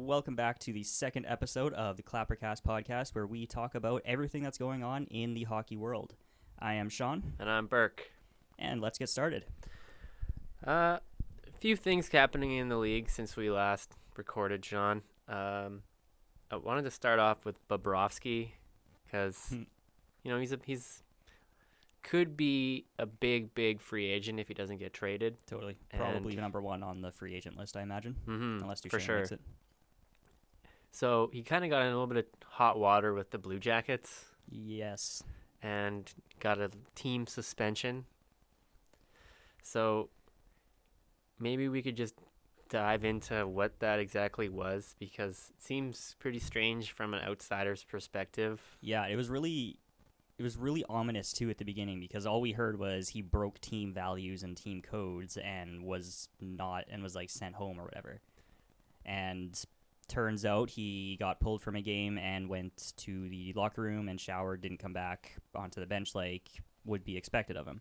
welcome back to the second episode of the Clappercast podcast, where we talk about everything that's going on in the hockey world. I am Sean. And I'm Burke. And let's get started. A few things happening in the league since we last recorded, Sean. I wanted to start off with Bobrovsky because, he's could be a big free agent if he doesn't get traded. Totally. Probably number one on the free agent list, I imagine. Unless for sure. Makes it. So he kind of got in a little bit of hot water with the Blue Jackets. Yes. And got a team suspension. So maybe we could just dive into what that exactly was, because it seems pretty strange from an outsider's perspective. Yeah, it was really ominous too at the beginning, because all we heard was he broke team values and team codes and was like sent home or whatever. And turns out he got pulled from a game and went to the locker room and showered, didn't come back onto the bench like would be expected of him.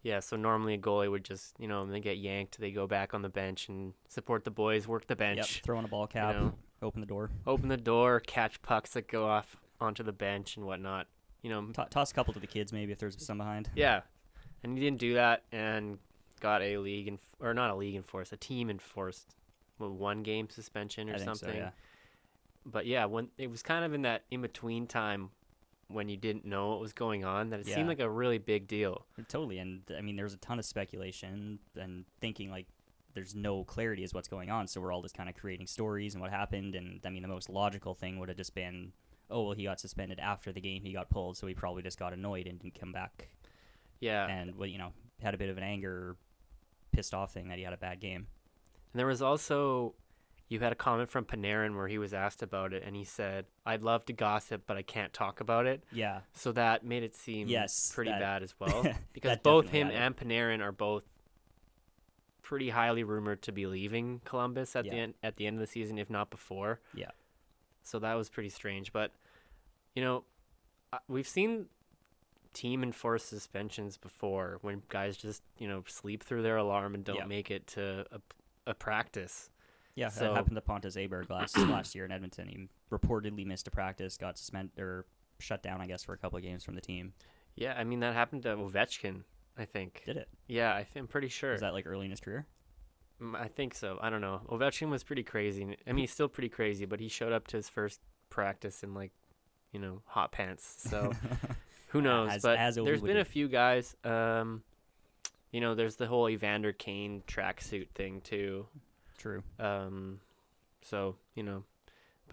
Yeah, so normally a goalie would just, they get yanked, they go back on the bench and support the boys, work the bench. Yep, throw in a ball cap, open the door, catch pucks that go off onto the bench and whatnot. Toss a couple to the kids maybe if there's some behind. Yeah, and he didn't do that and got a team enforced 1 game suspension or something. So, yeah. But yeah, when it was kind of in that in-between time when you didn't know what was going on, that it seemed like a really big deal. Totally, and I mean, there was a ton of speculation and thinking like there's no clarity as what's going on, so we're all just kind of creating stories and what happened, and I mean, the most logical thing would have just been, oh, well, he got suspended after the game, he got pulled, so he probably just got annoyed and didn't come back. Yeah. And, had a bit of an anger, pissed off thing that he had a bad game. And there was also, you had a comment from Panarin where he was asked about it, and he said, "I'd love to gossip, but I can't talk about it." Yeah. So that made it seem pretty bad as well. Because both him and Panarin are both pretty highly rumored to be leaving Columbus at the end of the season, if not before. Yeah. So that was pretty strange. But, we've seen team-enforced suspensions before when guys just, sleep through their alarm and don't make it to a practice. Yeah, that happened to Pontus Aberg last year in Edmonton. He reportedly missed a practice, got suspended or shut down, I guess, for a couple of games from the team. Yeah, I mean, that happened to Ovechkin, I think. Did it? Yeah, I'm pretty sure. Was that like early in his career? I think so. I don't know. Ovechkin was pretty crazy. I mean, he's still pretty crazy, but he showed up to his first practice in hot pants. So who knows? But there's been a few guys. There's the whole Evander Kane tracksuit thing too. True. But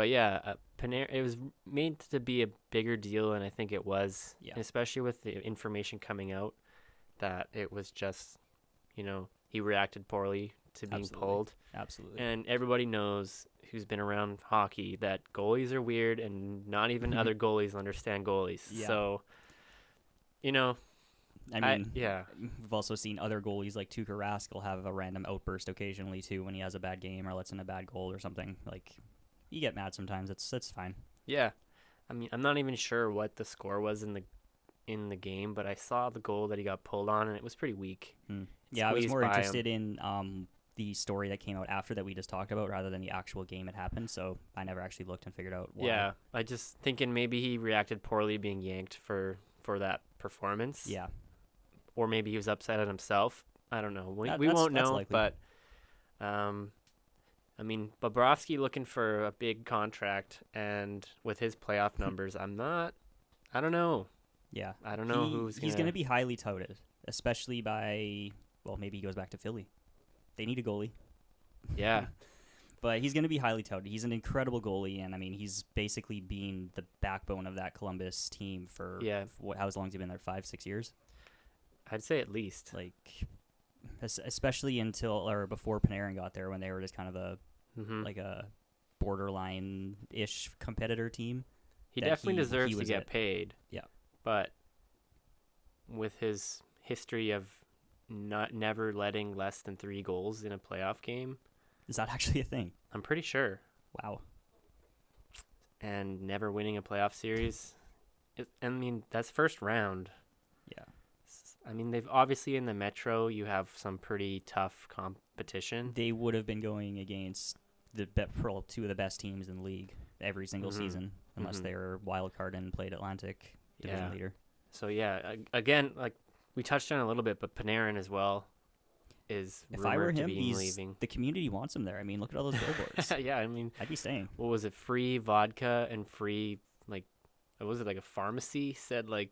yeah, Panarin, it was made to be a bigger deal, and I think it was, especially with the information coming out that it was just, he reacted poorly to being pulled. Absolutely. And everybody knows who's been around hockey that goalies are weird, and not even other goalies understand goalies. Yeah. So, I mean, we've also seen other goalies like Tuukka Rask have a random outburst occasionally too when he has a bad game or lets in a bad goal or something. Like, you get mad sometimes. It's fine. Yeah, I mean, I'm not even sure what the score was in the game, but I saw the goal that he got pulled on, and it was pretty weak. Yeah, I was more interested in the story that came out after that we just talked about rather than the actual game it happened. So I never actually looked and figured out why. Yeah, I just thinking maybe he reacted poorly being yanked for that performance. Yeah. Or maybe he was upset at himself. I don't know. We won't know, likely. But I mean, Bobrovsky looking for a big contract, and with his playoff numbers, I don't know. Yeah. I don't know he's going to be highly touted, especially maybe he goes back to Philly. They need a goalie. Yeah. But he's going to be highly touted. He's an incredible goalie, and I mean, he's basically been the backbone of that Columbus team for how long has he been there? 5-6 years? I'd say at least. Like, especially until or before Panarin got there, when they were just kind of a borderline-ish competitor team. He definitely deserves to get paid. Yeah. But with his history of never letting less than 3 goals in a playoff game. Is that actually a thing? I'm pretty sure. Wow. And never winning a playoff series. That's first round. Yeah. I mean, they've obviously in the Metro, you have some pretty tough competition. They would have been going against two of the best teams in the league every single season, unless they were wild card and played Atlantic division leader. So again, like we touched on it a little bit, but Panarin as well is if rumored I were to him, be leaving. The community wants him there. I mean, look at all those billboards. Yeah, I mean, I'd be staying. What was it? Free vodka and free what was it, like a pharmacy said like.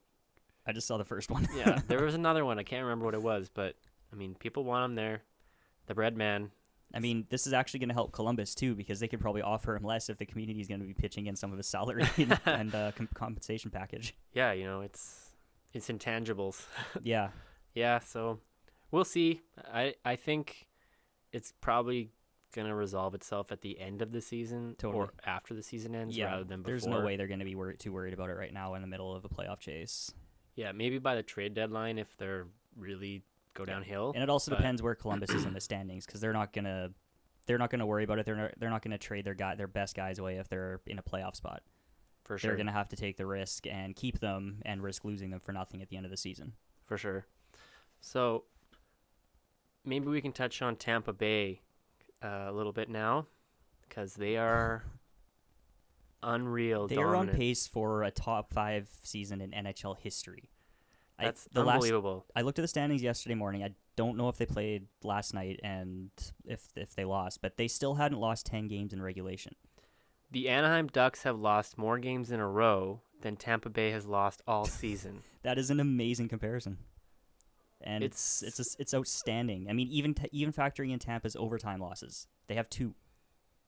I just saw the first one. Yeah, there was another one. I can't remember what it was, but I mean, people want him there. The bread man. I mean, this is actually going to help Columbus too, because they could probably offer him less if the community is going to be pitching in some of his salary and compensation package. Yeah, it's intangibles. Yeah. Yeah, so we'll see. I think it's probably going to resolve itself at the end of the season or after the season ends rather than before. There's no way they're going to be too worried about it right now in the middle of a playoff chase. Yeah, maybe by the trade deadline if they're really go downhill. And it also depends where Columbus is in the standings, because they're not gonna worry about it. They're not gonna trade their best guys away if they're in a playoff spot. For sure, they're gonna have to take the risk and keep them and risk losing them for nothing at the end of the season. For sure. So maybe we can touch on Tampa Bay a little bit now, because they are unreal. They are on pace for a top 5 season in NHL history. That's unbelievable. I looked at the standings yesterday morning. I don't know if they played last night and if they lost, but they still hadn't lost 10 games in regulation. The Anaheim Ducks have lost more games in a row than Tampa Bay has lost all season. That is an amazing comparison. And it's outstanding. I mean, even factoring in Tampa's overtime losses, they have 2.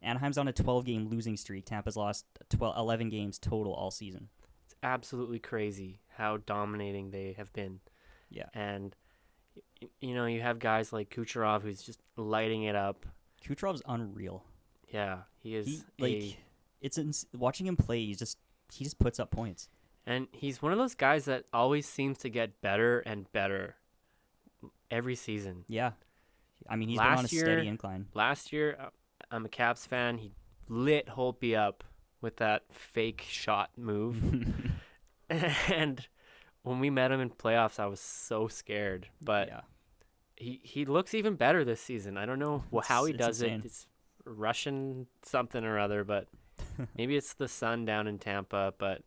Anaheim's on a 12-game losing streak. Tampa's lost 11 games total all season. It's absolutely crazy how dominating they have been. Yeah. And, you have guys like Kucherov who's just lighting it up. Kucherov's unreal. Yeah, he is. Watching him play, he just puts up points. And he's one of those guys that always seems to get better and better every season. Yeah. I mean, he's been on a steady incline. Last year, I'm a Caps fan. He lit Holtby up with that fake shot move. And when we met him in playoffs, I was so scared. But he looks even better this season. I don't know how he does insane. it. It's Russian something or other, but maybe it's the sun down in Tampa. But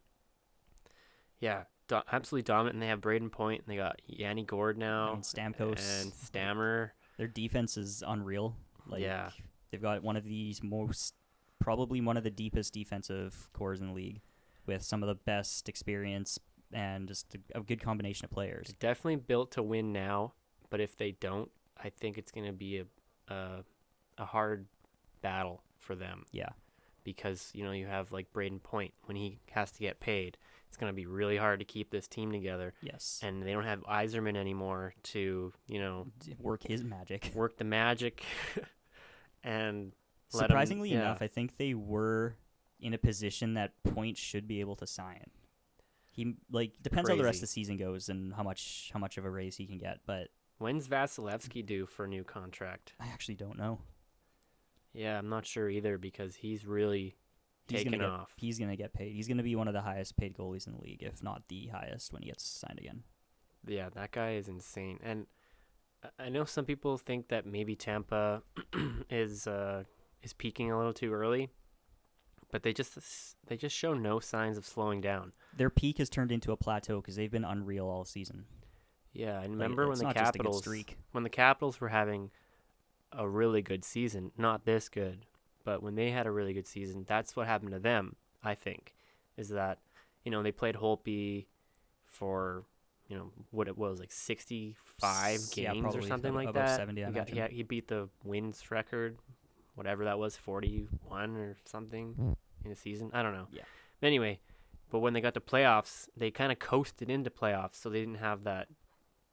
yeah, absolutely dominant. And they have Braden Point, and they got Yanni Gord now, and Stamkos and Stammer. Their defense is unreal. They've got probably one of the deepest defensive cores in the league, with some of the best experience and just a good combination of players. They're definitely built to win now, but if they don't, I think it's going to be a hard battle for them. Yeah. Because, you have like Braden Point, when he has to get paid, it's going to be really hard to keep this team together. Yes. And they don't have Yzerman anymore to, work his magic. Work the magic. And surprisingly enough, I think they were in a position that Point should be able to sign. He depends how the rest of the season goes and how much of a raise he can get. But when's Vasilevsky due for a new contract? I actually don't know. Yeah, I'm not sure either, because he's really taken off. He's going to get paid. He's going to be one of the highest paid goalies in the league, if not the highest, when he gets signed again. Yeah, that guy is insane. And I know some people think that maybe Tampa is peaking a little too early, but they just show no signs of slowing down. Their peak has turned into a plateau because they've been unreal all season. Yeah, and remember when the Capitals were having a really good season, not this good, but when they had a really good season, that's what happened to them, I think, is that, they played Holtby for, what it was, like 65 games or something like that. 70, he beat the wins record, whatever that was, 41 or something in a season. I don't know. Yeah. Anyway, but when they got to playoffs, they kind of coasted into playoffs, so they didn't have that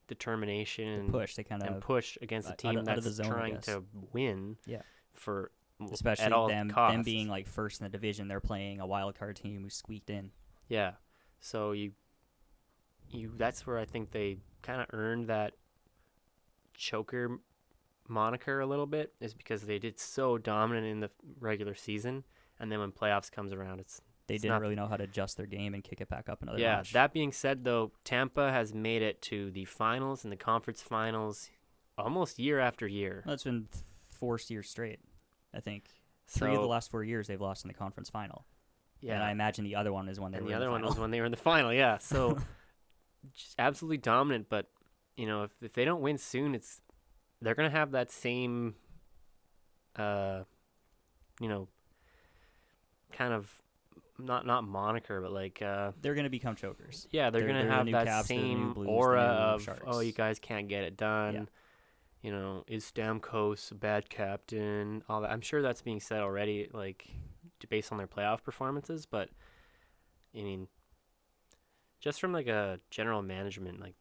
determination and push against a team that's trying to win. Yeah. For especially at all them costs. Being like first in the division, they're playing a wild card team who squeaked in. Yeah. So that's where I think they kind of earned that choker moniker a little bit, is because they did so dominant in the regular season, and then when playoffs comes around, they didn't really know how to adjust their game and kick it back up another notch. That being said, though, Tampa has made it to the finals and the conference finals almost year after year. Well, it's been 4 years straight, I think. 3 of the last 4 years they've lost in the conference final. Yeah. And I imagine the other one is when they were in the final. And the other one was when they were in the final, yeah. So just absolutely dominant, but if they don't win soon, they're going to have that same kind of not moniker, but like they're going to become chokers. Yeah, they're going to have that Caps, same Blues, aura of Sharks. Oh, you guys can't get it done. Yeah. Is Stamkos a bad captain? All that. I'm sure that's being said already, like based on their playoff performances. But I mean, just from like a general management, like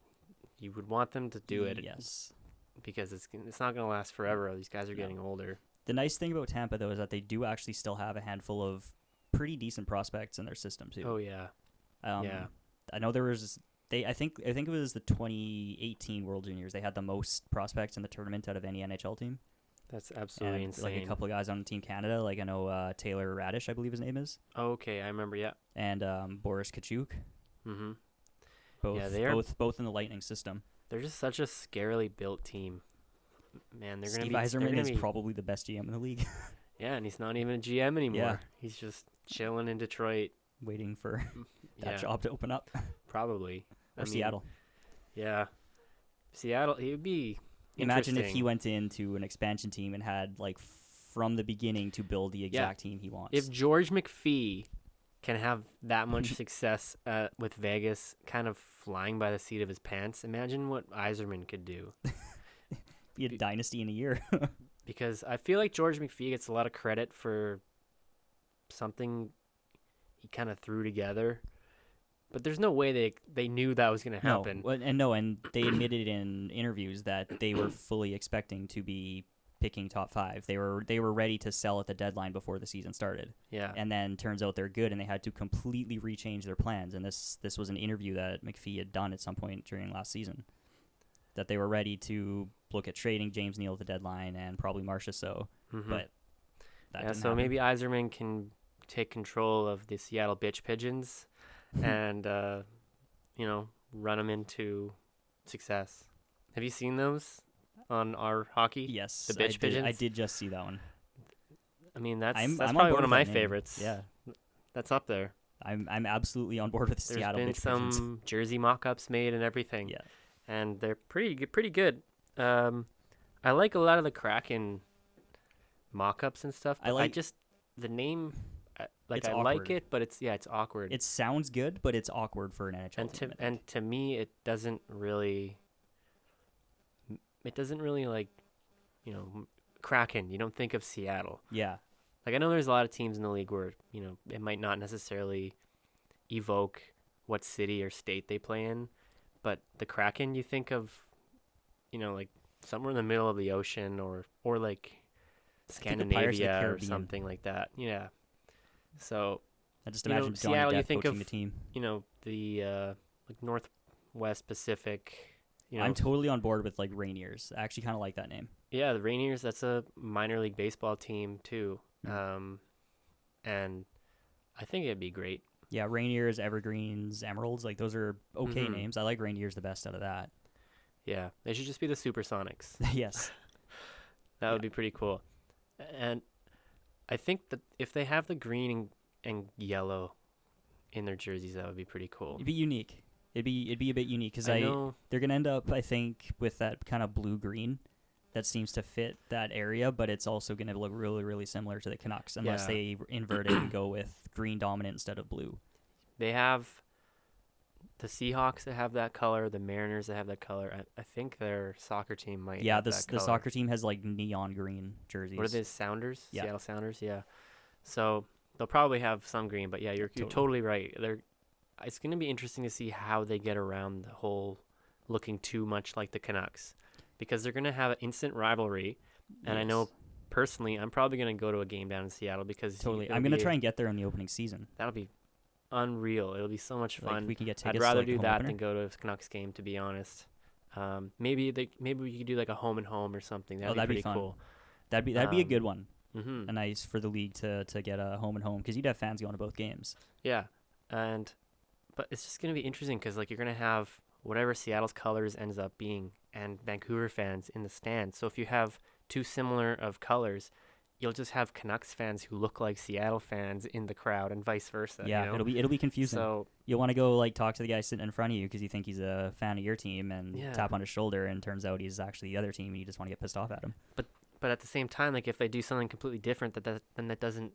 you would want them to do it. Yes. Because it's not going to last forever. These guys are getting older. The nice thing about Tampa though is that they do actually still have a handful of pretty decent prospects in their system too. Oh yeah. Yeah. I know there was I think it was the 2018 World Juniors. They had the most prospects in the tournament out of any NHL team. That's absolutely insane. Like a couple of guys on Team Canada, like I know Taylor Radish, I believe his name is. Oh, okay, I remember. Yeah. And Boris Kachuk. Mm-hmm. Both in the Lightning system. They're just such a scarily built team. Man, Steve Yzerman is probably the best GM in the league. Yeah, and he's not even a GM anymore. Yeah. He's just chilling in Detroit, waiting for that job to open up. Probably. Or Seattle. Yeah. Seattle, he would be Imagine if he went into an expansion team and had, like, from the beginning to build the exact team he wants. If George McPhee can have that much success with Vegas kind of flying by the seat of his pants, imagine what Yzerman could do. Be a dynasty in a year. Because I feel like George McPhee gets a lot of credit for something he kind of threw together. But there's no way they knew that was going to happen. And they admitted in interviews that they were fully expecting to be picking top 5. They were ready to sell at the deadline before the season started. Yeah. And then turns out they're good, and they had to completely rechange their plans. And this was an interview that McPhee had done at some point during last season, that they were ready to look at trading James Neal at the deadline and probably Marcia So. Mm-hmm. But that didn't so happen. maybe Yzerman can take control of the Seattle bitch pigeons and run them into success. Have you seen those on our hockey? Yes, the bitch pigeons. I did just see that one. I mean, that's I'm probably one of my favorites. Yeah, that's up there. I'm absolutely on board with the Seattle bitch pigeons. There's been some jersey mock-ups made and everything. Yeah, and they're pretty good. I like a lot of the Kraken mock-ups and stuff. But I just the name. I like it, but it's awkward. It sounds good, but it's awkward for an NHL team. And to me, it doesn't really like, Kraken. You don't think of Seattle. Yeah. Like I know there's a lot of teams in the league where it might not necessarily evoke what city or state they play in, but the Kraken, you think of, like somewhere in the middle of the ocean or like Scandinavia or something like that. Yeah. So I just imagine Seattle. You think of the team. The like Northwest Pacific. I'm totally on board with like Rainiers. I actually kind of like that name. Yeah, the Rainiers. That's a minor league baseball team too, and I think it'd be great. Yeah, Rainiers, Evergreens, Emeralds. Like those are okay names. I like Rainiers the best out of that. Yeah, they should just be the Supersonics. Yes, that would be pretty cool. And I think that if they have the green and yellow in their jerseys, that would be pretty cool. It'd be unique. It'd be a bit unique because they're gonna end up, I think, with that kind of blue-green that seems to fit that area, but it's also gonna look really, really similar to the Canucks unless they invert it and go with green dominant instead of blue. They have the Seahawks that have that color, the Mariners that have that color. I think their soccer team might. Yeah, the soccer team has like neon green jerseys. What are they? Sounders? Yeah. Seattle Sounders. Yeah. So they'll probably have some green, but yeah, you're totally right. It's going to be interesting to see how they get around the whole looking too much like the Canucks, because they're going to have an instant rivalry, and I know personally I'm probably going to go to a game down in Seattle because I'm going to try and get there in the opening season. That'll be unreal. It'll be so much fun. We can get tickets. I'd rather do that than go to a Canucks game, to be honest. Maybe we could do like a home and home or something. That'd be pretty fun. Cool. That'd be a good one. Mm-hmm. A nice for the league to get a home and home, because you'd have fans going to both games. Yeah, but it's just gonna be interesting because like you're gonna have whatever Seattle's colors ends up being, and Vancouver fans in the stands. So if you have two similar of colors, you'll just have Canucks fans who look like Seattle fans in the crowd, and vice versa. Yeah, you know? it'll be confusing. So you'll want to go like talk to the guy sitting in front of you because you think he's a fan of your team, and Yeah. tap on his shoulder, and turns out he's actually the other team, and you just want to get pissed off at him. but at the same time, like if they do something completely different, then that doesn't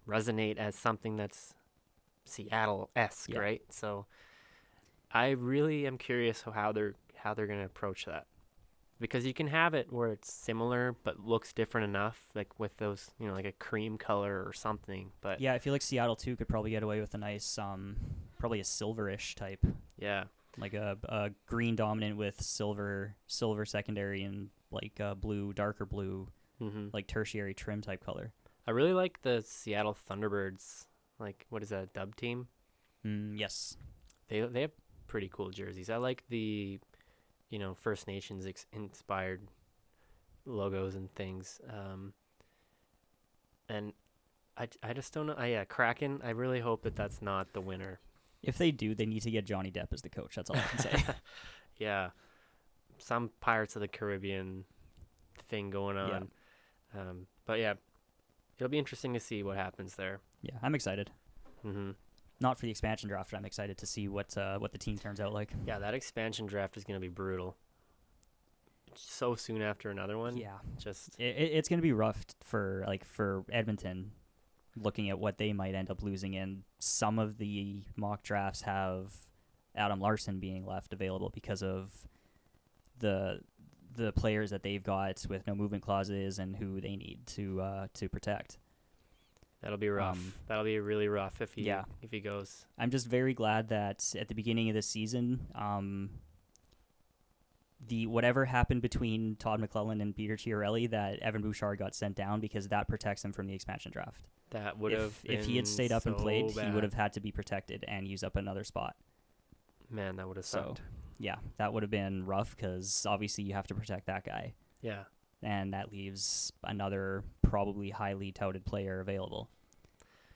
resonate as something that's Seattle-esque, Yeah. right? So I really am curious how they're going to approach that, because you can have it where it's similar but looks different enough, like with those, like a cream color or something. But Yeah, I feel like Seattle too could probably get away with a nice, probably a silverish type, yeah, like a green dominant with silver secondary, and like blue, darker blue, like tertiary trim type color. I really like the Seattle Thunderbirds. Like, what is that, a dub team? Yes. They have pretty cool jerseys. I like the, First Nations inspired logos and things. And I just don't know. Yeah, Kraken. I really hope that that's not the winner. If they do, they need to get Johnny Depp as the coach. That's all I can say. Yeah, some Pirates of the Caribbean thing going on. Yeah. But yeah, it'll be interesting to see what happens there. Yeah, I'm excited. Mm-hmm. Not for the expansion draft, but I'm excited to see what the team turns out like. Yeah, that expansion draft is going to be brutal. So soon after another one. Yeah, just it's going to be rough for Edmonton, looking at what they might end up losing. And some of the mock drafts have Adam Larson being left available because of the players that they've got with no movement clauses and who they need to protect. That'll be rough. That'll be really rough if he goes. I'm just very glad that at the beginning of this season, the whatever happened between Todd McClellan and Peter Chiarelli, that Evan Bouchard got sent down, because that protects him from the expansion draft. That would have if he had stayed up and played, bad. he would have had to be protected and use up another spot. Man, that would have sucked. Yeah, that would have been rough, because obviously you have to protect that guy. Yeah. And that leaves another probably highly touted player available.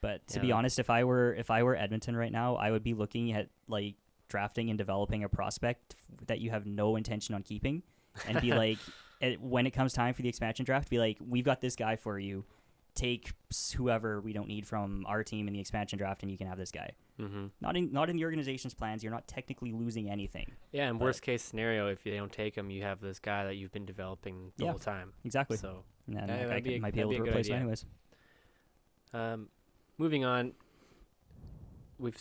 But to be honest, if I were Edmonton right now, I would be looking at like drafting and developing a prospect that you have no intention on keeping, and be like, when it comes time for the expansion draft, be like, we've got this guy for you. Take whoever we don't need from our team in the expansion draft, and you can have this guy. Mm-hmm. Not in the organization's plans. You're not technically losing anything. Yeah, and worst case scenario, if they don't take him, you have this guy that you've been developing the whole time. Exactly. So and then that guy might be able to replace him anyways. Moving on, we've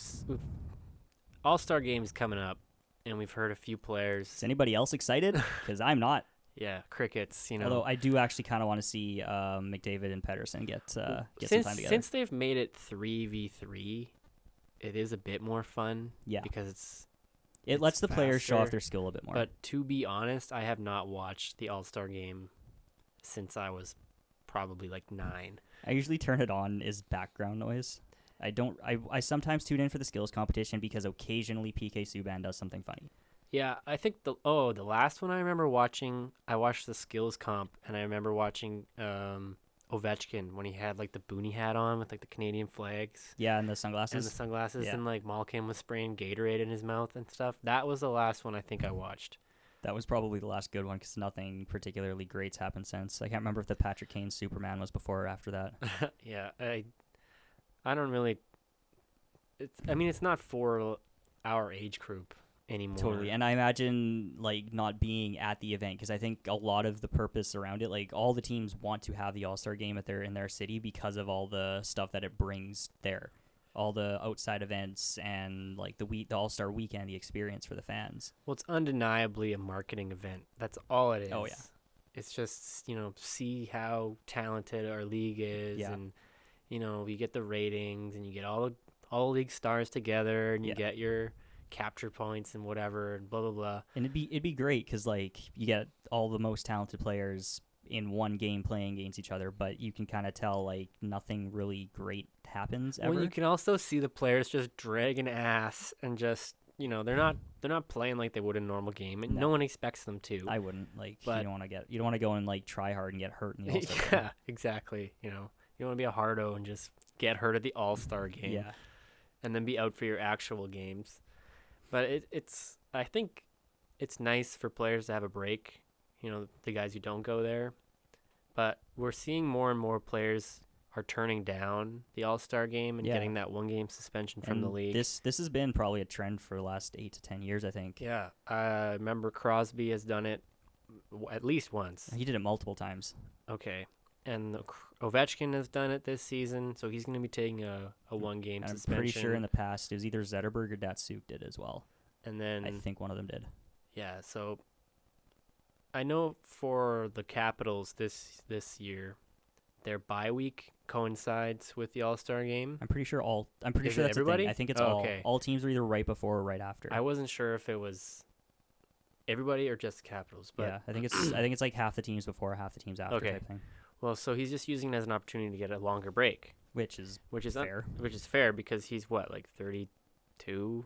All-Star games coming up, and we've heard a few players. Is anybody else excited? Because I'm not. Yeah, crickets. Although I do actually kind of want to see McDavid and Pedersen get some time together. Since they've made it 3v3, it is a bit more fun. Yeah, because it lets the players show off their skill a bit more. But to be honest, I have not watched the All-Star game since I was probably like 9. I usually turn it on as background noise. I sometimes tune in for the skills competition because occasionally PK Subban does something funny. Yeah, I think the last one I remember watching, I watched the skills comp, and I remember watching Ovechkin when he had like the boonie hat on with like the Canadian flags. Yeah, and the sunglasses. Yeah. And like Malkin was spraying Gatorade in his mouth and stuff. That was the last one I think I watched. That was probably the last good one, because nothing particularly great's happened since. I can't remember if the Patrick Kane Superman was before or after that. Yeah, I don't really. It's not for our age group anymore. Totally, and I imagine like not being at the event, because I think a lot of the purpose around it, like all the teams want to have the All-Star game in their city because of all the stuff that it brings there, all the outside events and like the All-Star weekend, the experience for the fans. Well, it's undeniably a marketing event. That's all it is. Oh yeah, it's just see how talented our league is, and you get the ratings, and you get all league stars together, and you get your capture points and whatever, and blah blah blah. And it'd be great, because like you get all the most talented players in one game playing against each other, but you can kind of tell like nothing really great happens ever. Well, you can also see the players just dragging ass, and just they're not playing like they would in a normal game, and no one expects them to. I wouldn't you don't want to go and like try hard and get hurt in the All-Star game. Yeah, exactly. You don't want to be a hardo and just get hurt at the All-Star game. Yeah. And then be out for your actual games. But I think it's nice for players to have a break, the guys who don't go there. But we're seeing more and more players are turning down the All-Star game and getting that 1-game suspension from the league. This has been probably a trend for the last 8 to 10 years, I think. Yeah. I remember Crosby has done it at least once. He did it multiple times. Okay. And Ovechkin has done it this season, so he's going to be taking a 1-game suspension. I'm pretty sure in the past it was either Zetterberg or Datsuk did as well. And then I think one of them did. Yeah, so I know for the Capitals this year, their bye week coincides with the All-Star game. I'm pretty sure that's everybody? The thing. I think it's all teams are either right before or right after. I wasn't sure if it was everybody or just the Capitals, but yeah, I think it's like half the teams before, half the teams after type thing. Well, so he's just using it as an opportunity to get a longer break, which is fair. Which is fair because he's what, like 32,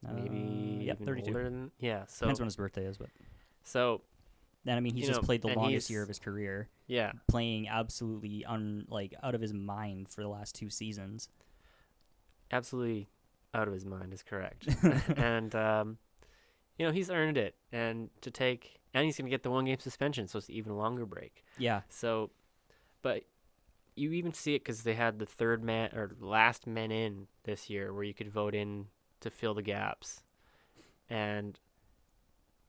maybe even 32. Older than, so depends when his birthday is, but so. Then I mean, he's just played the longest year of his career. Yeah, playing absolutely out of his mind for the last 2 seasons. Absolutely out of his mind is correct, and he's earned it, and he's gonna get the 1-game suspension, so it's an even longer break. Yeah. So, but you even see it because they had the third man or last men in this year, where you could vote in to fill the gaps, and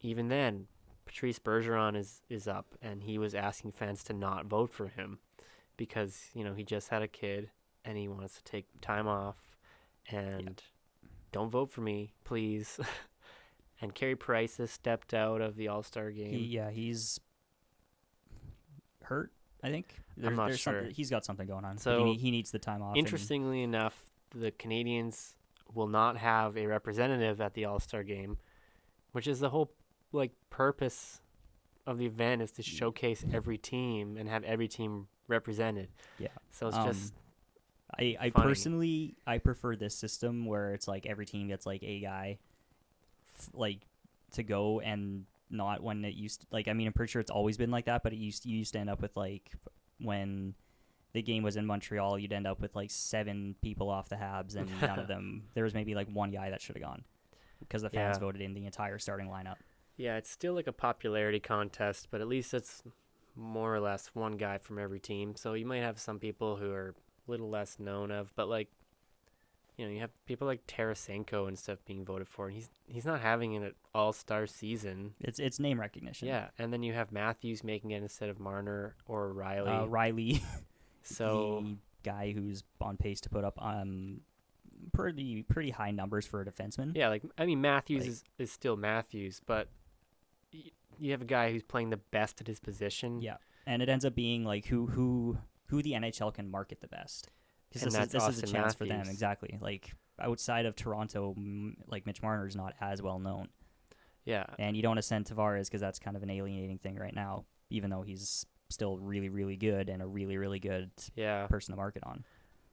even then, Patrice Bergeron is up, and he was asking fans to not vote for him because he just had a kid and he wants to take time off, and don't vote for me, please. And Carey Price has stepped out of the All-Star game. He's hurt, I think. I'm not sure. He's got something going on. So he needs the time off. Interestingly enough, the Canadians will not have a representative at the All-Star game, which is the whole purpose of the event, is to showcase every team and have every team represented. Yeah. So it's just I personally prefer this system where it's like every team gets like a guy to go, and not when it used to, I'm pretty sure it's always been like that, but you used to end up with when the game was in Montreal, you'd end up with 7 people off the Habs, and none of them, there was maybe one guy that should have gone because the fans voted in the entire starting lineup. Yeah, it's still a popularity contest, but at least it's more or less one guy from every team. So you might have some people who are a little less known of, but you have people like Tarasenko and stuff being voted for, and he's not having an all-star season. It's name recognition. Yeah, and then you have Matthews making it instead of Marner or Riley. Riley, so the guy who's on pace to put up pretty high numbers for a defenseman. Yeah, Matthews is still Matthews, but you have a guy who's playing the best at his position. Yeah, and it ends up being who the NHL can market the best. Because this is a chance for them, exactly. Outside of Toronto, Mitch Marner is not as well known. Yeah. And you don't want to send Tavares because that's kind of an alienating thing right now, even though he's still really, really good and a really, really good person to market on.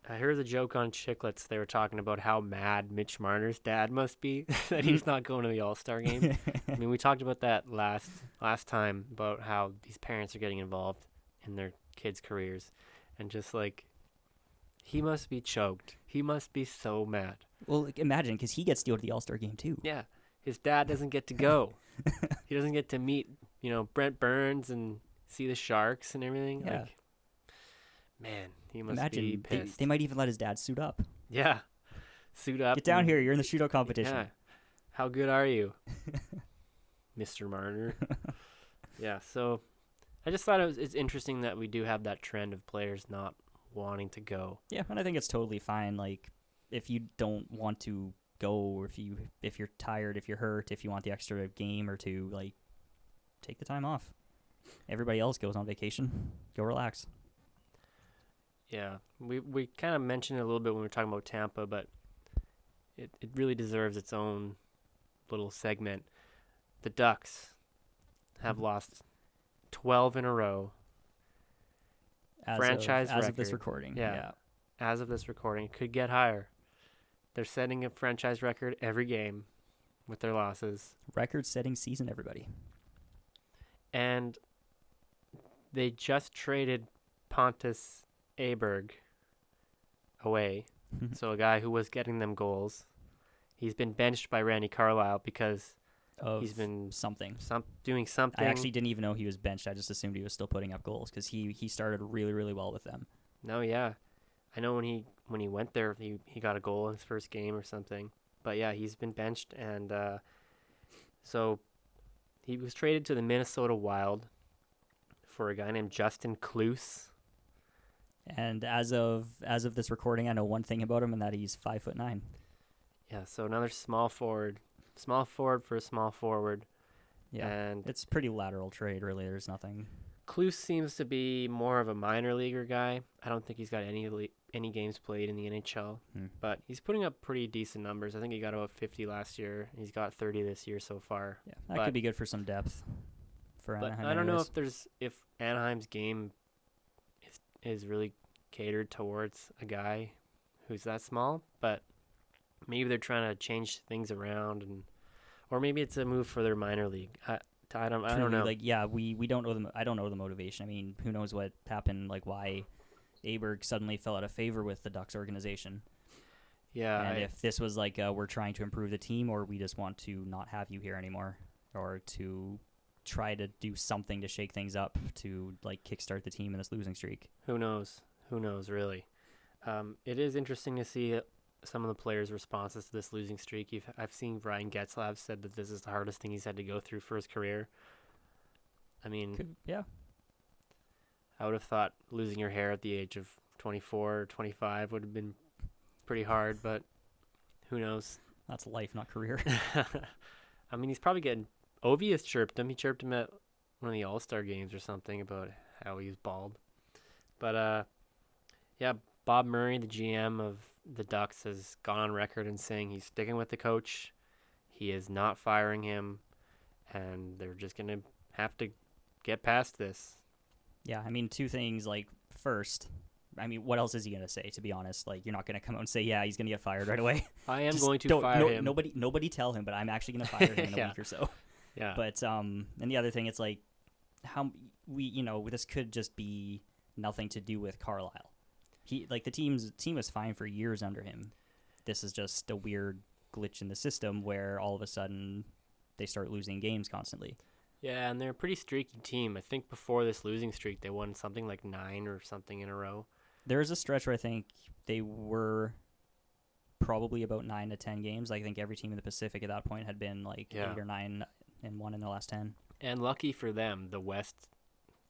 I heard the joke on Chicklets. They were talking about how mad Mitch Marner's dad must be that he's not going to the All-Star game. I mean, we talked about that last time, about how these parents are getting involved in their kids' careers. And just he must be choked. He must be so mad. Well, imagine, because he gets to go to the All-Star game too. Yeah. His dad doesn't get to go. He doesn't get to meet, Brent Burns and see the Sharks and everything. Yeah. Man, he must be pissed. They might even let his dad suit up. Yeah. Suit up. Get down here. You're in the shootout competition. Yeah. How good are you, Mr. Marner? Yeah, so I just thought it's interesting that we do have that trend of players not wanting to go. Yeah, and I think it's totally fine. If you don't want to go, or if you're tired, if you're hurt, if you want the extra game or two, take the time off. Everybody else goes on vacation. Go relax. Yeah, we kind of mentioned it a little bit when we were talking about Tampa, but it really deserves its own little segment. The Ducks have lost 12 in a row. Franchise record. As of this recording. Yeah. As of this recording. Could get higher. They're setting a franchise record every game with their losses. Record-setting season, everybody. And they just traded Pontus Aberg away. So a guy who was getting them goals. He's been benched by Randy Carlyle because He's been doing something. I actually didn't even know he was benched. I just assumed he was still putting up goals because he started really, really well with them. No, yeah. I know when he went there, he got a goal in his first game or something. But yeah, he's been benched, and so he was traded to the Minnesota Wild for a guy named Justin Kloos. And as of this recording, I know one thing about him, and that he's 5'9". Yeah, so another small forward for a small forward. Yeah, and it's pretty lateral trade, really. There's nothing. Kloos seems to be more of a minor leaguer guy. I don't think he's got any games played in the NHL, but he's putting up pretty decent numbers. I think he got about 50 last year. He's got 30 this year so far. Yeah, that could be good for some depth for Anaheim. But I don't know if Anaheim's game is really catered towards a guy who's that small, but maybe they're trying to change things around, or maybe it's a move for their minor league. I don't know. Like, yeah, we don't know I don't know the motivation. I mean, who knows what happened? Like, why Aberg suddenly fell out of favor with the Ducks organization? Yeah, and if this was like we're trying to improve the team, or we just want to not have you here anymore, or to try to do something to shake things up to like kickstart the team in this losing streak. Who knows? Who knows? Really, it is interesting to see some of the players' responses to this losing streak. I've seen Ryan Getzlav said that this is the hardest thing he's had to go through for his career. I mean, yeah. I would have thought losing your hair at the age of 24 or 25 would have been pretty hard, but who knows? That's life, not career. I mean, he's probably getting... Ovi has chirped him. He chirped him at one of the All-Star games or something about how he's bald. But, yeah, Bob Murray, the GM of the Ducks, has gone on record and saying he's sticking with the coach. He is not firing him, and they're just going to have to get past this. Yeah, I mean, two things. Like, first, I mean, what else is he going to say, to be honest? Like, you're not going to come out and say, yeah, he's going to get fired right away. I am going to fire him. Nobody tell him, but I'm actually going to fire him in a week or so. Yeah. But, and the other thing, it's like, how this could just be nothing to do with Carlisle. The team was fine for years under him. This is just a weird glitch in the system where all of a sudden they start losing games constantly. Yeah, and they're a pretty streaky team. I think before this losing streak, they won something like 9 or something in a row. There was a stretch where I think they were probably about 9 to 10 games. I think every team in the Pacific at that point had been like 8 or 9 and 1 in the last 10. And lucky for them, the West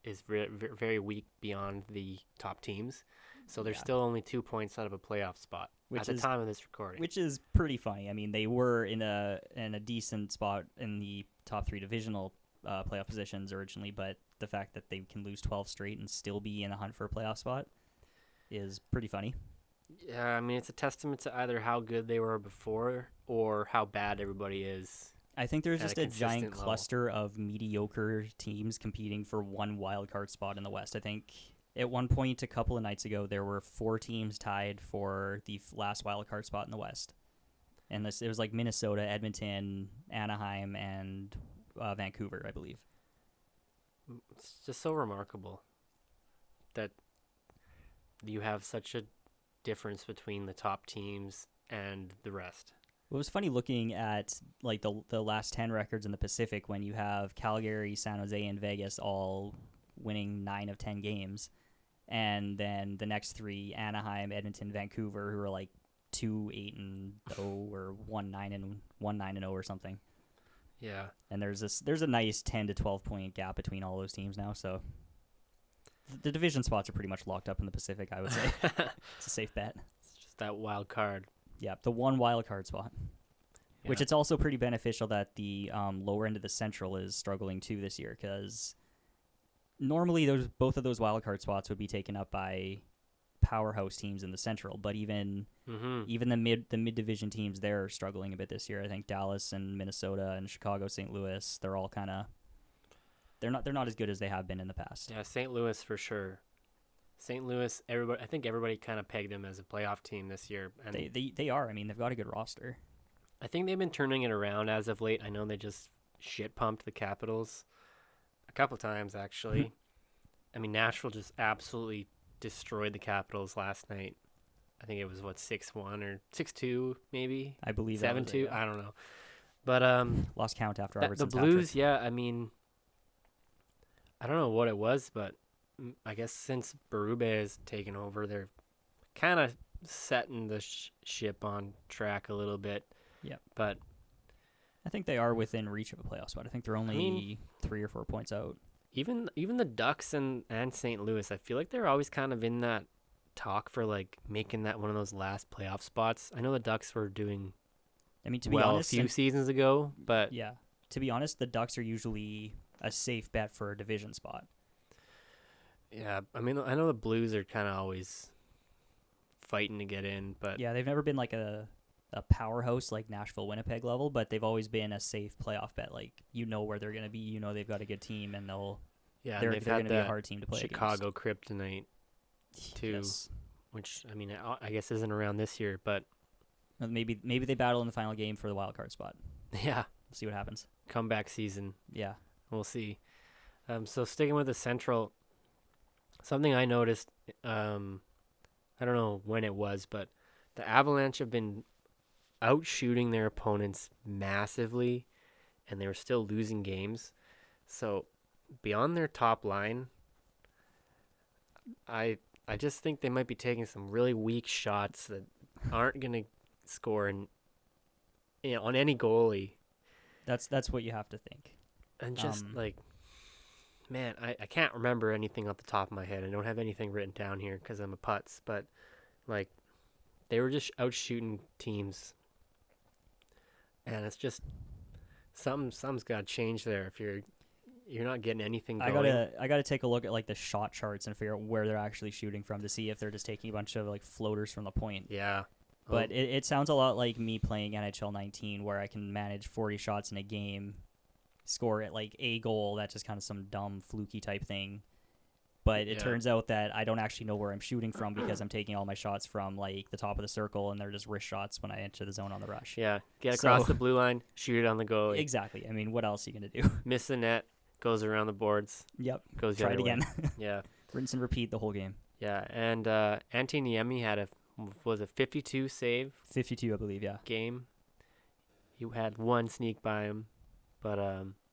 is very weak beyond the top teams. So they're still only 2 points out of a playoff spot at the time of this recording. Which is pretty funny. I mean, they were in a decent spot in the top 3 divisional playoff positions originally, but the fact that they can lose 12 straight and still be in the hunt for a playoff spot is pretty funny. Yeah, I mean, it's a testament to either how good they were before or how bad everybody is. I think there's just a giant cluster of mediocre teams competing for one wild card spot in the West. I think at one point a couple of nights ago, there were 4 teams tied for the last wild card spot in the West. And it was like Minnesota, Edmonton, Anaheim, and Vancouver, I believe. It's just so remarkable that you have such a difference between the top teams and the rest. It was funny looking at like the last 10 records in the Pacific when you have Calgary, San Jose, and Vegas all winning 9 of 10 games. And then the next 3, Anaheim, Edmonton, Vancouver, who are like 2-8-0 or 1-9-0 or something. Yeah. And there's a nice 10 to 12 point gap between all those teams now, so the division spots are pretty much locked up in the Pacific, I would say. It's a safe bet. It's just that wild card. Yeah, the one wild card spot. Yeah. Which it's also pretty beneficial that the lower end of the Central is struggling too this year, because normally both of those wild card spots would be taken up by powerhouse teams in the Central, but even the mid division teams there are struggling a bit this year. I think Dallas and Minnesota and Chicago, St. Louis, they're all kind of they're not as good as they have been in the past. Yeah, St. Louis for sure. St. Louis, I think everybody kind of pegged them as a playoff team this year. And they are. I mean, they've got a good roster. I think they've been turning it around as of late. I know they just shit pumped the Capitals a couple times, actually. I mean, Nashville just absolutely destroyed the Capitals last night. I think it was 6-1 or 6-2 maybe. I believe 7-2. I don't know. But lost count after Robertson's the Blues, yeah, I mean, I don't know what it was, but I guess since Berube has taken over, they're kind of setting the ship on track a little bit. Yep. But I think they are within reach of a playoff spot. I think they're only 3 or 4 points out. Even the Ducks and St. Louis, I feel like they're always kind of in that talk for like making that one of those last playoff spots. I know the Ducks were doing to be honest, a few seasons ago, but yeah, to be honest, the Ducks are usually a safe bet for a division spot. Yeah, I mean, I know the Blues are kind of always fighting to get in, but yeah, they've never been like a powerhouse like Nashville, Winnipeg level, but they've always been a safe playoff bet. Like, where they're going to be, they've got a good team, and they're going to be a hard team to play Chicago against. Kryptonite too, yes. Which I mean, I guess isn't around this year, but maybe they battle in the final game for the wild card spot. Yeah, we'll see what happens. Comeback season. Yeah, we'll see. So sticking with the Central, something I noticed, I don't know when it was, but the Avalanche have been outshooting their opponents massively, and they were still losing games. So beyond their top line, I just think they might be taking some really weak shots that aren't going to score on any goalie. That's what you have to think. And just man, I can't remember anything off the top of my head. I don't have anything written down here because I'm a putz, but like they were just out shooting teams, and it's just something's got to change there if you're not getting anything going. I gotta take a look at like the shot charts and figure out where they're actually shooting from to see if they're just taking a bunch of like floaters from the point. Yeah. But it sounds a lot like me playing NHL 19, where I can manage 40 shots in a game, score at like a goal. That's just kind of some dumb fluky type thing. But it turns out that I don't actually know where I'm shooting from because I'm taking all my shots from like the top of the circle, and they're just wrist shots when I enter the zone on the rush. Yeah, get across the blue line, shoot it on the goalie. Exactly. I mean, what else are you gonna do? Miss the net, goes around the boards. Yep. Goes Try it again. Yeah. Rinse and repeat the whole game. Yeah, and Antti Niemi had a 52 save. 52, I believe. Yeah. Game. He had one sneak by him, but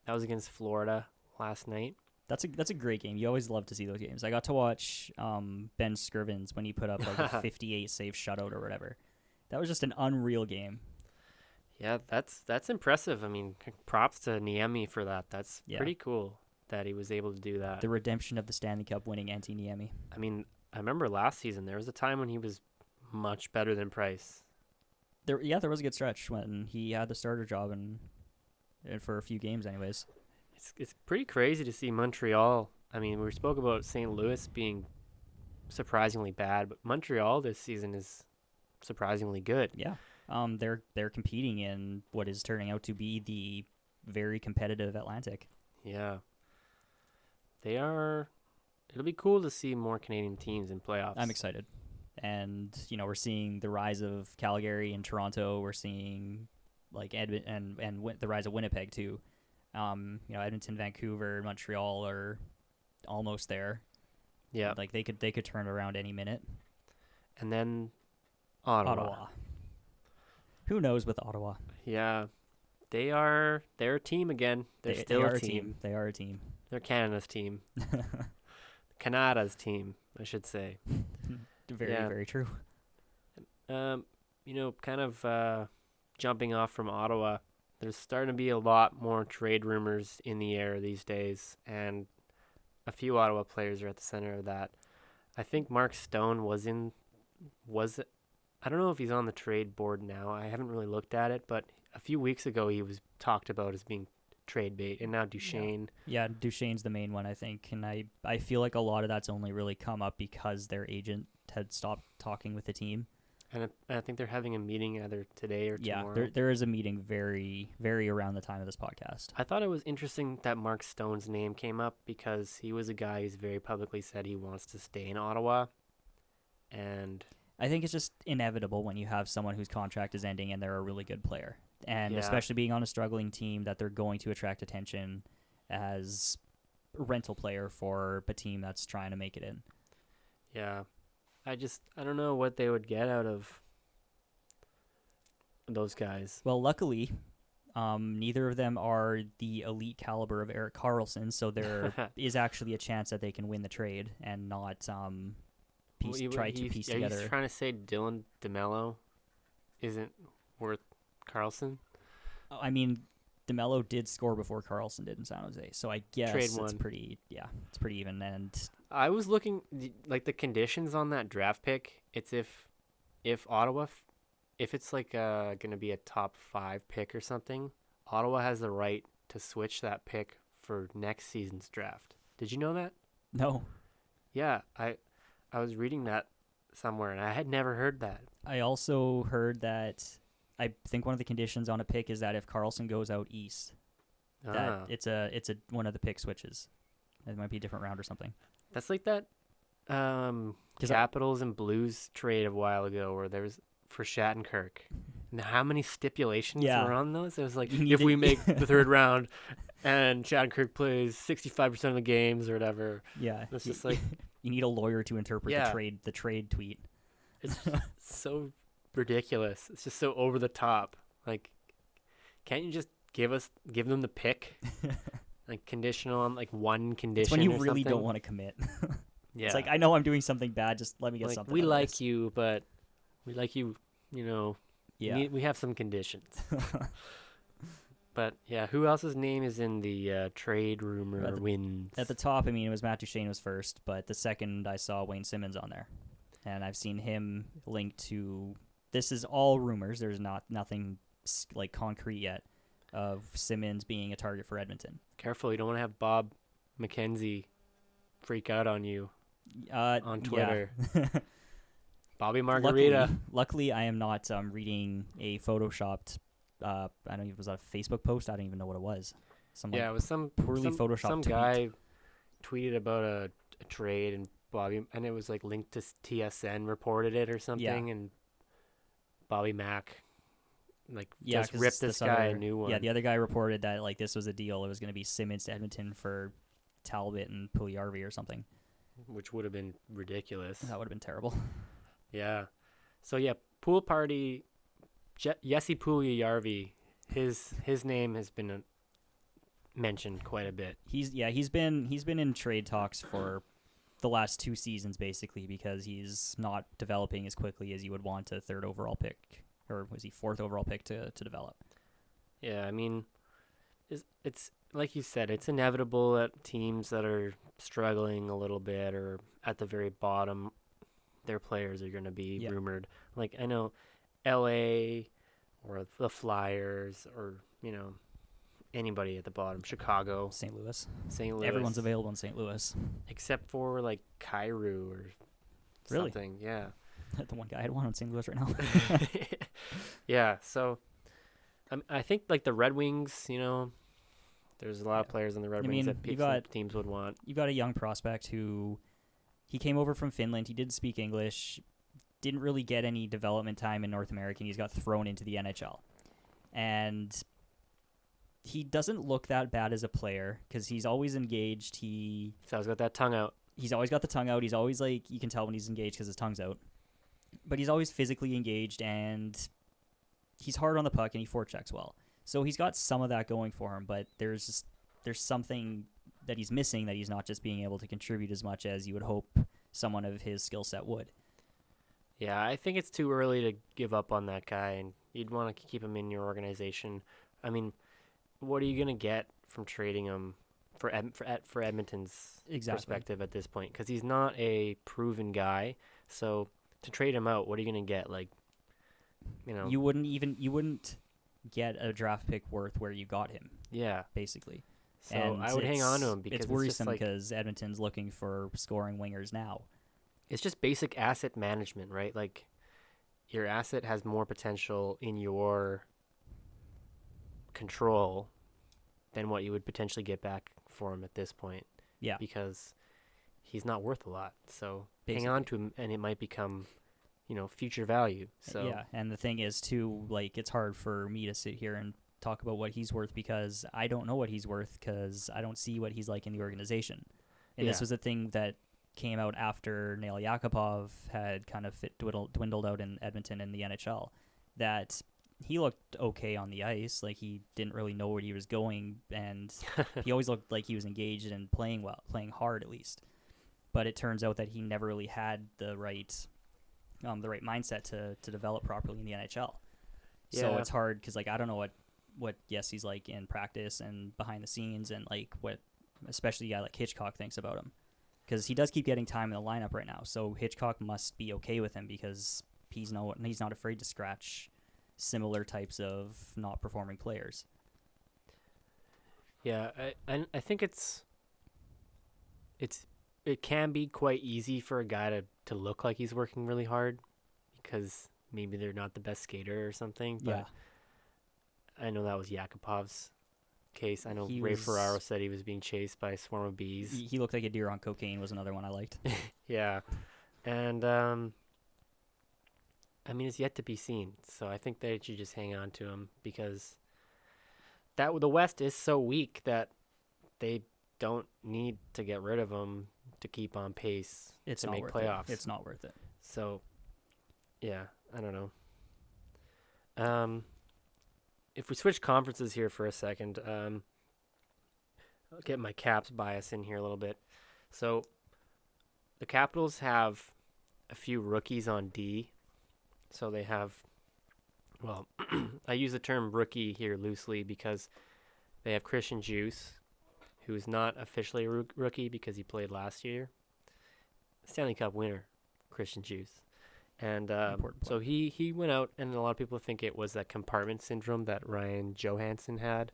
that was against Florida last night. That's a great game. You always love to see those games. I got to watch Ben Scrivens when he put up like a 58 save shutout or whatever. That was just an unreal game. Yeah, that's impressive. I mean, props to Niemi for that. That's pretty cool that he was able to do that. The redemption of the Stanley Cup winning Antti Niemi. I mean, I remember last season there was a time when he was much better than Price. There was a good stretch when he had the starter job and for a few games anyways. It's pretty crazy to see Montreal. I mean, we spoke about St. Louis being surprisingly bad, but Montreal this season is surprisingly good. Yeah. They're competing in what is turning out to be the very competitive Atlantic. Yeah. They are. It'll be cool to see more Canadian teams in playoffs. I'm excited. And, we're seeing the rise of Calgary and Toronto. We're seeing like Edmonton and the rise of Winnipeg too. Edmonton, Vancouver, Montreal are almost there. Yeah. Like they could turn around any minute. And then Ottawa. Who knows with Ottawa? Yeah. They're a team again. They're still a team. They are a team. They're Canada's team. Canada's team, I should say. Very true. Kind of jumping off from Ottawa, there's starting to be a lot more trade rumors in the air these days, and a few Ottawa players are at the center of that. I think Mark Stone I don't know if he's on the trade board now. I haven't really looked at it, but a few weeks ago he was talked about as being trade bait, and now Duchesne. Yeah, Duchesne's the main one, I think, and I feel like a lot of that's only really come up because their agent had stopped talking with the team. And I think they're having a meeting either today or tomorrow. Yeah, there is a meeting very, very around the time of this podcast. I thought it was interesting that Mark Stone's name came up because he was a guy who's very publicly said he wants to stay in Ottawa. And I think it's just inevitable when you have someone whose contract is ending and they're a really good player. And especially being on a struggling team, that they're going to attract attention as a rental player for a team that's trying to make it in. Yeah. I don't know what they would get out of those guys. Well, luckily, Neither of them are the elite caliber of Erik Karlsson, so there is actually a chance that they can win the trade and not try to piece together. Are you trying to say Dylan DeMello isn't worth Karlsson? I mean, DeMello did score before Karlsson did in San Jose, so I guess it's pretty even. And I was looking like the conditions on that draft pick. It's if Ottawa, if it's like going to be a top 5 pick or something, Ottawa has the right to switch that pick for next season's draft. Did you know that? No. Yeah, I was reading that somewhere, and I had never heard that. I also heard that I think one of the conditions on a pick is that if Karlsson goes out east, that it's a one of the pick switches. It might be a different round or something. That's like that Capitals and Blues trade a while ago where there was for Shattenkirk. And how many stipulations were on those? It was like, if we make the third round and Shattenkirk plays 65% of the games or whatever. Yeah. It's just like... You need a lawyer to interpret the trade tweet. It's so ridiculous. It's just so over the top. Like, can't you just give them the pick? Like conditional on like one condition. It's when you or really something? Don't want to commit. Yeah. It's like, I know I'm doing something bad, just let me get something. We like you, but we like you, we have some conditions. But yeah, who else's name is in the trade rumor wins? At the top, I mean, it was Matt Duchene was first, but the second I saw Wayne Simmons on there. And I've seen him linked to, this is all rumors, there's nothing like concrete yet, of Simmons being a target for Edmonton. Careful, you don't want to have Bob McKenzie freak out on you on Twitter. Yeah. Bobby Margarita. Luckily, I am not reading a photoshopped, I don't know if it was a Facebook post, I don't even know what it was. It was some poorly photoshopped some tweet. Guy tweeted about a trade, and Bobby, and it was like linked to TSN reported it or something, and Bobby Mack just ripped this guy a new one. Yeah, the other guy reported that like this was a deal. It was going to be Simmons to Edmonton for Talbot and Puljujarvi or something. Which would have been ridiculous. That would have been terrible. Yeah. So yeah, pool party, Jesse Puljujarvi, his name has been mentioned quite a bit. He's been in trade talks for the last 2 seasons basically, because he's not developing as quickly as you would want a 3rd overall pick, or was he 4th overall pick to develop. Yeah, I mean, it's like you said, it's inevitable that teams that are struggling a little bit or at the very bottom, their players are going to be rumored. Like, I know LA or the Flyers or, anybody at the bottom, Chicago, St. Louis. Everyone's available in St. Louis. Except for, like, Kyrou or something. Yeah. The one guy I'd want on St. Louis right now. Yeah, so I think, like, the Red Wings, there's a lot of players in the Red Wings that teams would want. You got a young prospect who, he came over from Finland. He did speak English, didn't really get any development time in North America, and he's got thrown into the NHL. And he doesn't look that bad as a player because he's always engaged. He's always got that tongue out. He's always got the tongue out. He's always like, you can tell when he's engaged because his tongue's out. But he's always physically engaged, and he's hard on the puck, and he forechecks well. So he's got some of that going for him, but there's something that he's missing, that he's not just being able to contribute as much as you would hope someone of his skill set would. Yeah, I think it's too early to give up on that guy, and you'd want to keep him in your organization. I mean, what are you going to get from trading him for Edmonton's perspective at this point? Because he's not a proven guy, so to trade him out, what are you going to get? Like, you wouldn't get a draft pick worth where you got him. Yeah, basically. So I would hang on to him because it's worrisome because Edmonton's looking for scoring wingers now. It's just basic asset management, right? Like, your asset has more potential in your control than what you would potentially get back for him at this point. Yeah. Because he's not worth a lot. So basically, hang on to him, and it might become, future value. So yeah, and the thing is, too, like, it's hard for me to sit here and talk about what he's worth because I don't know what he's worth because I don't see what he's like in the organization. And this was a thing that came out after Nail Yakupov had kind of dwindled out in Edmonton in the NHL, that he looked okay on the ice. Like, he didn't really know where he was going, and he always looked like he was engaged and playing hard at least. But it turns out that he never really had the right mindset to develop properly in the NHL. Yeah. So it's hard because, like, I don't know what Jesse's like in practice and behind the scenes, and like what especially a guy like Hitchcock thinks about him, because he does keep getting time in the lineup right now. So Hitchcock must be okay with him, because he's not afraid to scratch similar types of not performing players. Yeah, I think it can be quite easy for a guy to look like he's working really hard because maybe they're not the best skater or something. But Yeah. I know that was Yakupov's case. I know Ray Ferraro said he was being chased by a swarm of bees. He looked like a deer on cocaine was another one I liked. Yeah. And I mean, it's yet to be seen. So I think they should just hang on to him, because the West is so weak that they don't need to get rid of him to keep on pace to make playoffs. It's not worth it. So, yeah, I don't know. If we switch conferences here for a second, I'll get my Caps bias in here a little bit. So, the Capitals have a few rookies on D. So they have, well, I use the term rookie here loosely because they have Christian Juice, who is not officially a rookie because he played last year. Stanley Cup winner, Christian Juice. And so he went out, and a lot of people think it was that compartment syndrome that Ryan Johansson had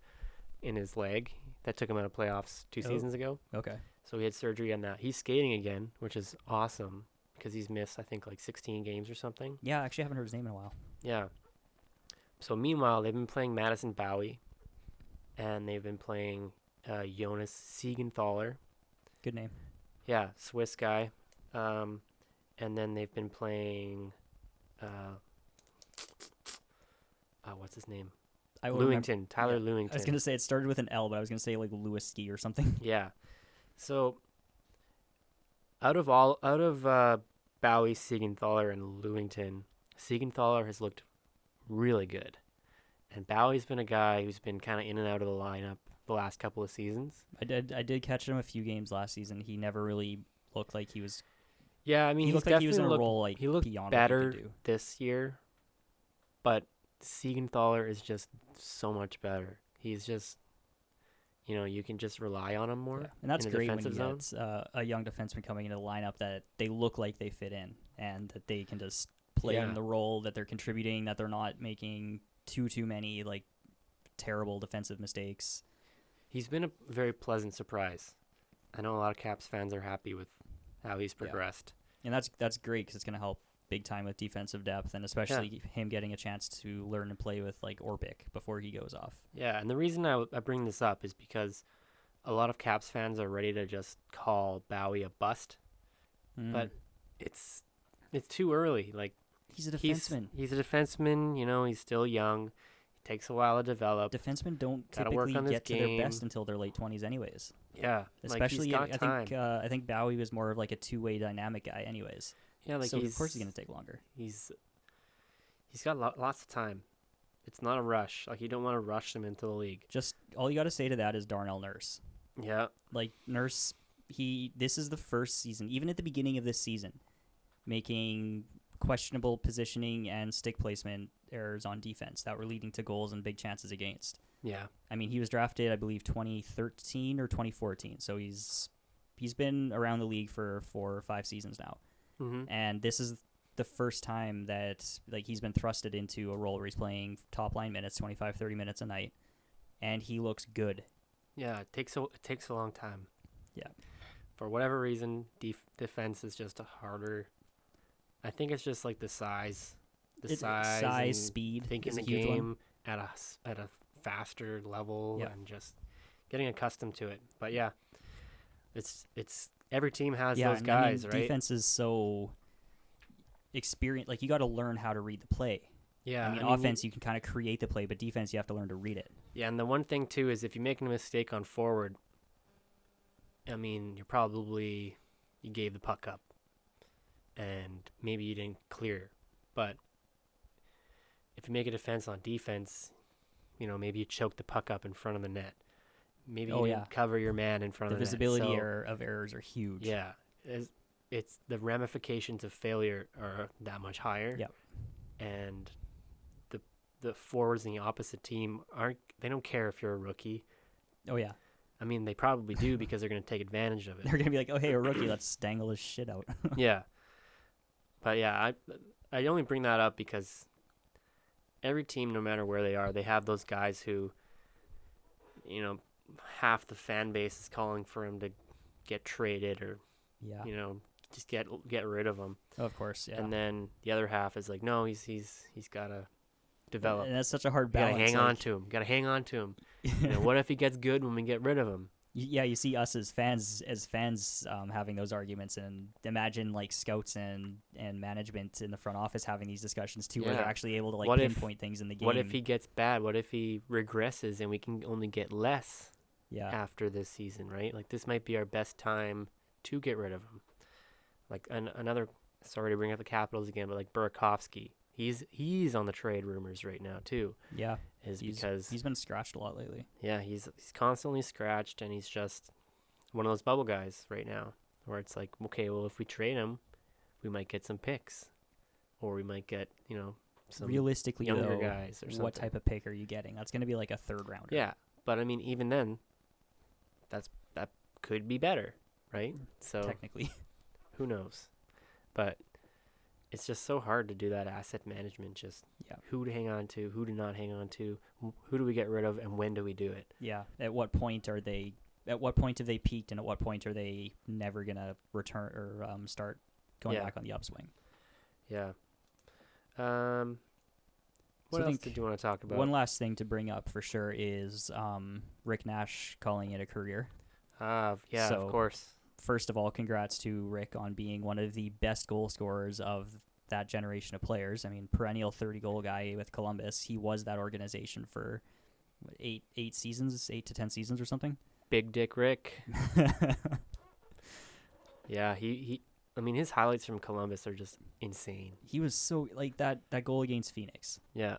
in his leg that took him out of playoffs 2 seasons ago. Okay. So he had surgery on that. He's skating again, which is awesome, because he's missed, I think, like 16 games or something. Yeah, I actually haven't heard his name in a while. Yeah. So meanwhile, they've been playing Madison Bowie, and they've been playing Jonas Siegenthaler. Good name. Yeah, Swiss guy. And then they've been playing, what's his name? Lewington, Tyler Lewington. I was going to say it started with an L, but I was going to say like Lewis Ski or something. Yeah. So out of Bowie, Siegenthaler, and Lewington, Siegenthaler has looked really good. And Bowie's been a guy who's been kind of in and out of the lineup the last couple of seasons. I did catch him a few games last season. He never really looked like he was. Yeah, I mean, he looked like he was in a role like he looked beyond better what he could do. this year, but Siegenthaler is just so much better. He's just, you can just rely on him more. Yeah. And that's great when you zone. get a young defenseman coming into the lineup that they look like they fit in, and that they can just play in the role, that they're contributing, that they're not making too many like terrible defensive mistakes. He's been a very pleasant surprise. I know a lot of Caps fans are happy with how he's progressed. And that's great, because it's going to help big time with defensive depth, and especially him getting a chance to learn and play with like Orpik before he goes off. Yeah, and the reason I bring this up is because a lot of Caps fans are ready to just call Bowie a bust, but it's too early. Like, he's a defenseman. He's a defenseman. He's still young. It takes a while to develop. Defensemen don't typically get to their best until their late 20s, anyways. Yeah, especially like he's got time. I think Bowie was more of like a two-way dynamic guy, anyways. Yeah, like so of course he's gonna take longer. He's got lots of time. It's not a rush. Like, you don't want to rush him into the league. Just all you got to say to that is Darnell Nurse. Yeah, like Nurse. This is the first season, even at the beginning of this season, making questionable positioning and stick placement errors on defense that were leading to goals and big chances against. Yeah. I mean, he was drafted, I believe, 2013 or 2014. So he's been around the league for 4 or 5 seasons now. Mm-hmm. And this is the first time that like he's been thrusted into a role where he's playing top line minutes, 25, 30 minutes a night, and he looks good. Yeah, it takes a long time. Yeah. For whatever reason, defense is just a harder. I think it's just like the size, speed, thinking the game at a faster level, and just getting accustomed to it. But yeah, it's every team has those guys, right? Defense is so experienced. Like, you got to learn how to read the play. Yeah, I mean, offense, you can kind of create the play, but defense, you have to learn to read it. Yeah, and the one thing too is if you make a mistake on forward, I mean, you gave the puck up, and maybe you didn't clear, but if you make a defense on defense, maybe you choke the puck up in front of the net. Maybe you didn't cover your man in front of the net. The visibility of errors are huge. Yeah. It's the ramifications of failure are that much higher. Yep. And the forwards in the opposite team they don't care if you're a rookie. Oh, yeah. I mean, they probably do because they're going to take advantage of it. They're going to be like, oh, hey, a rookie, let's dangle his shit out. Yeah. But, yeah, I only bring that up because every team, no matter where they are, they have those guys who, half the fan base is calling for him to get traded or, just get rid of him. Of course, yeah. And then the other half is like, no, he's got to develop. And that's such a hard balance. Got to hang on to him. What if he gets good when we get rid of him? Yeah, you see us as fans having those arguments, and imagine like scouts and management in the front office having these discussions too, where they're actually able to pinpoint things in the game. What if he gets bad? What if he regresses and we can only get less after this season, right? Like, this might be our best time to get rid of him. Like, another, sorry to bring up the Capitals again, but like Burakovsky, he's on the trade rumors right now too. Yeah, because he's been scratched a lot lately. Yeah, he's constantly scratched, and he's just one of those bubble guys right now, where it's like, okay, well, if we trade him, we might get some picks, or we might get some realistically younger guys or something. What type of pick are you getting? That's going to be like a third rounder. Yeah, but I mean, even then, that could be better, right? So technically, who knows? But it's just so hard to do that asset management. Just who to hang on to, who to not hang on to, who do we get rid of, and when do we do it? Yeah. At what point have they peaked, and at what point are they never gonna return or start going back on the upswing? Yeah. What else did you want to talk about? One last thing to bring up for sure is Rick Nash calling it a career. Of course. First of all, congrats to Rick on being one of the best goal scorers of that generation of players. I mean, perennial 30-goal guy with Columbus. He was that organization for 8 seasons, 8 to 10 seasons or something. Big Dick Rick. Yeah, he I mean, his highlights from Columbus are just insane. He was so, like, that goal against Phoenix. Yeah.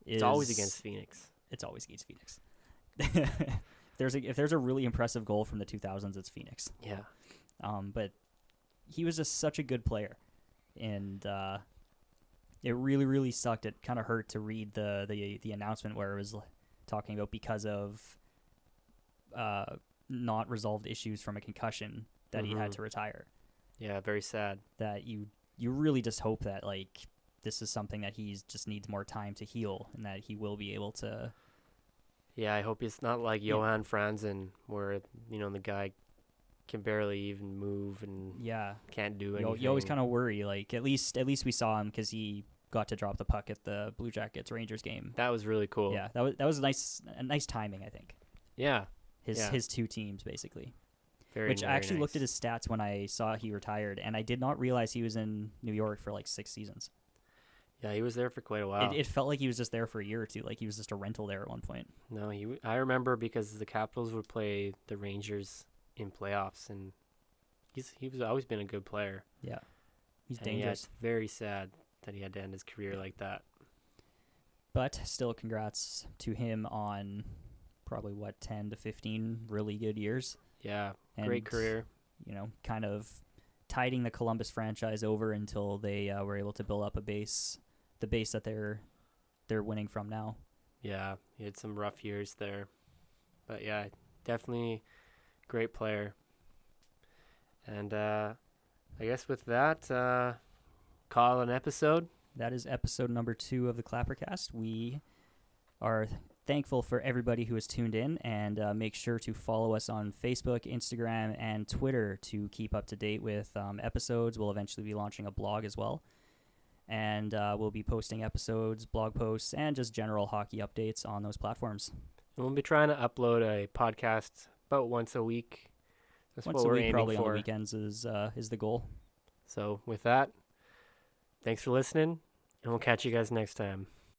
It's always against Phoenix. It's always against Phoenix. If there's a really impressive goal from the 2000s, it's Phoenix. Yeah. But he was just such a good player, and it really, really sucked. It kind of hurt to read the announcement where it was talking about because of not resolved issues from a concussion that he had to retire. Yeah, very sad. That you really just hope that, like, this is something that he just needs more time to heal, and that he will be able to. Yeah, I hope it's not like Johan Franzen, where the guy can barely even move and can't do anything. You always kind of worry. Like, at least we saw him because he got to drop the puck at the Blue Jackets Rangers game. That was really cool. Yeah, that was nice timing, I think. Yeah, his two teams basically. I actually looked at his stats when I saw he retired, and I did not realize he was in New York for like 6 seasons. Yeah, he was there for quite a while. It felt like he was just there for a year or two, like he was just a rental there at one point. No, I remember because the Capitals would play the Rangers in playoffs, and he's always been a good player. Yeah, he's dangerous. Yeah, it's very sad that he had to end his career like that. But still, congrats to him on probably 10 to 15 really good years. Yeah, great career. Kind of tiding the Columbus franchise over until they were able to build up the base that they're winning from now. Yeah, he had some rough years there, but yeah, definitely great player. And I guess with that, call it an episode. That is episode number 2 of the Clappercast. We are thankful for everybody who has tuned in, and make sure to follow us on Facebook, Instagram, and Twitter to keep up to date with episodes. We'll eventually be launching a blog as well, and we'll be posting episodes, blog posts, and just general hockey updates on those platforms. And we'll be trying to upload a podcast about once a week. That's once what we're aiming probably for. On the weekends is the goal. So with that, thanks for listening, and we'll catch you guys next time.